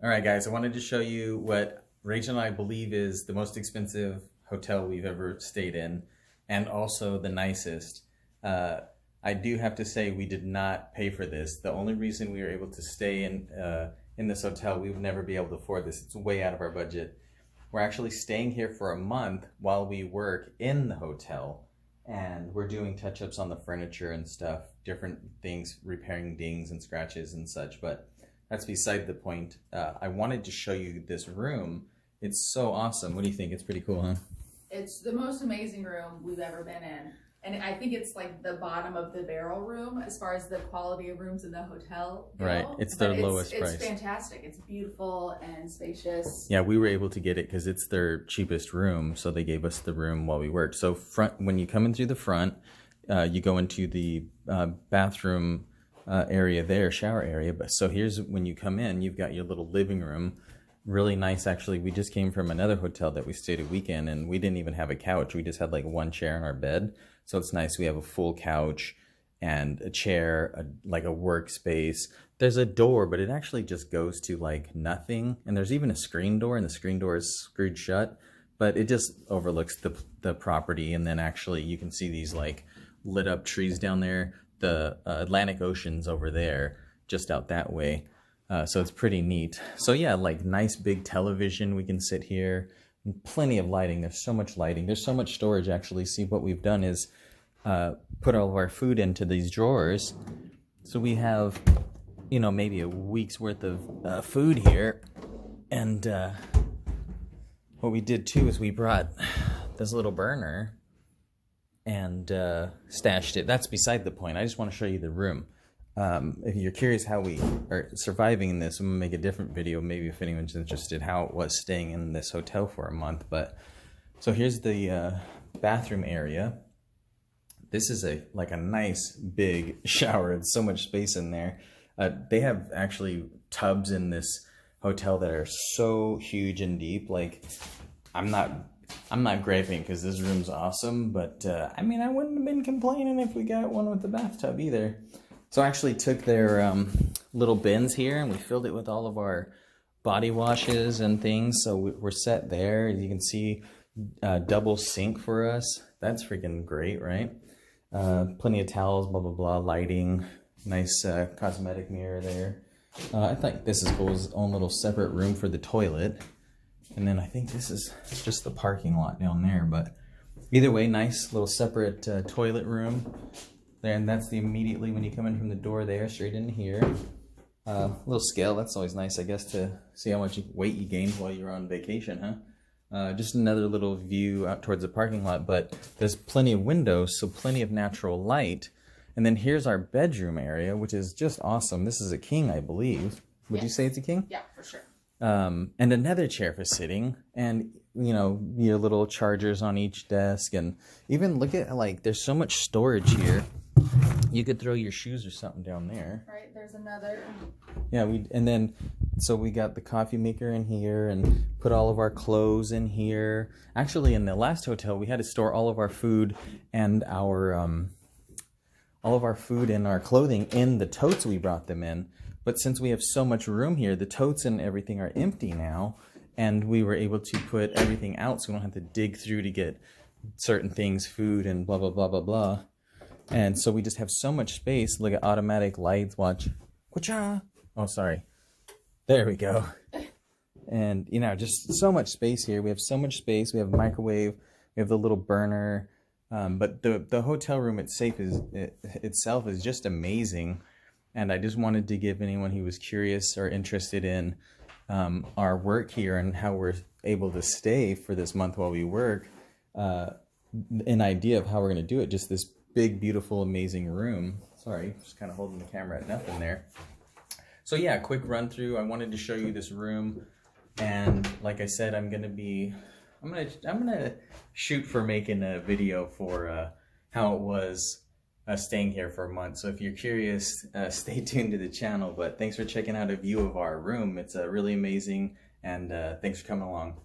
All right, guys, I wanted to show you what Rachel and I believe is the most expensive hotel we've ever stayed in, and also the nicest. I do have to say we did not pay for this. The only reason we were able to stay in this hotel, we would never be able to afford this. It's way out of our budget. We're actually staying here for a month while we work in the hotel, and we're doing touch-ups on the furniture and stuff, different things, repairing dings and scratches and such, but that's beside the point. I wanted to show you this room. It's so awesome. What do you think? It's pretty cool, huh? It's the most amazing room we've ever been in. And I think it's like the bottom of the barrel room as far as the quality of rooms in the hotel go. Right, it's their lowest price. It's fantastic. It's beautiful and spacious. Yeah, we were able to get it because it's their cheapest room, so they gave us the room while we worked. So when you come in through the front, you go into the bathroom area there, shower area. But so here's when you come in, you've got your little living room. Really nice, actually. We just came from another hotel that we stayed a weekend, and we didn't even have a couch. We just had like one chair in our bed. So it's nice. We have a full couch and a chair, like a workspace. There's a door, but it actually just goes to like nothing. And there's even a screen door, and the screen door is screwed shut, but it just overlooks the property. And then actually you can see these like lit up trees down there. The Atlantic Ocean's over there, just out that way. So it's pretty neat. So yeah, like nice big television. We can sit here. Plenty of lighting. There's so much lighting. There's so much storage, actually. See, what we've done is put all of our food into these drawers. So we have, you know, maybe a week's worth of food here. And what we did too is we brought this little burner and stashed it. That's beside the point. I just want to show you the room. If you're curious how we are surviving in this, I'm gonna make a different video, maybe if anyone's interested, how it was staying in this hotel for a month. But so here's the bathroom area. This is like a nice big shower. It's so much space in there. They have actually tubs in this hotel that are so huge and deep. Like I'm not griping because this room's awesome, but I mean, I wouldn't have been complaining if we got one with the bathtub either. So I actually took their little bins here and we filled it with all of our body washes and things. So we're set there. As you can see, double sink for us. That's freaking great, right? Plenty of towels, blah, blah, blah, lighting, nice cosmetic mirror there. I think this is cool, his own little separate room for the toilet. And then I think this is just the parking lot down there. But either way, nice little separate toilet room. There, and that's the immediately when you come in from the door there, straight in here. Little scale, that's always nice, I guess, to see how much weight you gained while you're on vacation, huh? Just another little view out towards the parking lot, but there's plenty of windows, so plenty of natural light. And then here's our bedroom area, which is just awesome. This is a king, I believe. Would you say it's a king? Yeah, for sure. And another chair for sitting, and you know, your little chargers on each desk, and even look at like there's so much storage here. You could throw your shoes or something down there. Right, there's another. Yeah, so we got the coffee maker in here and put all of our clothes in here. Actually, in the last hotel, we had to store all of our food and our clothing in the totes we brought them in. But since we have so much room here, the totes and everything are empty now, and we were able to put everything out so we don't have to dig through to get certain things, food and blah, blah, blah, blah, blah. And so we just have so much space. Look at automatic lights. Watch. Oh, sorry. There we go. And, you know, just so much space here. We have so much space. We have a microwave. We have the little burner. But the hotel room itself is just amazing. And I just wanted to give anyone who was curious or interested in our work here and how we're able to stay for this month while we work, an idea of how we're going to do it. Just this big, beautiful, amazing room. Sorry, just kind of holding the camera at nothing there. So yeah, quick run through. I wanted to show you this room, and like I said, I'm gonna shoot for making a video for how it was staying here for a month. So if you're curious, stay tuned to the channel. But thanks for checking out a view of our room. It's really amazing, and thanks for coming along.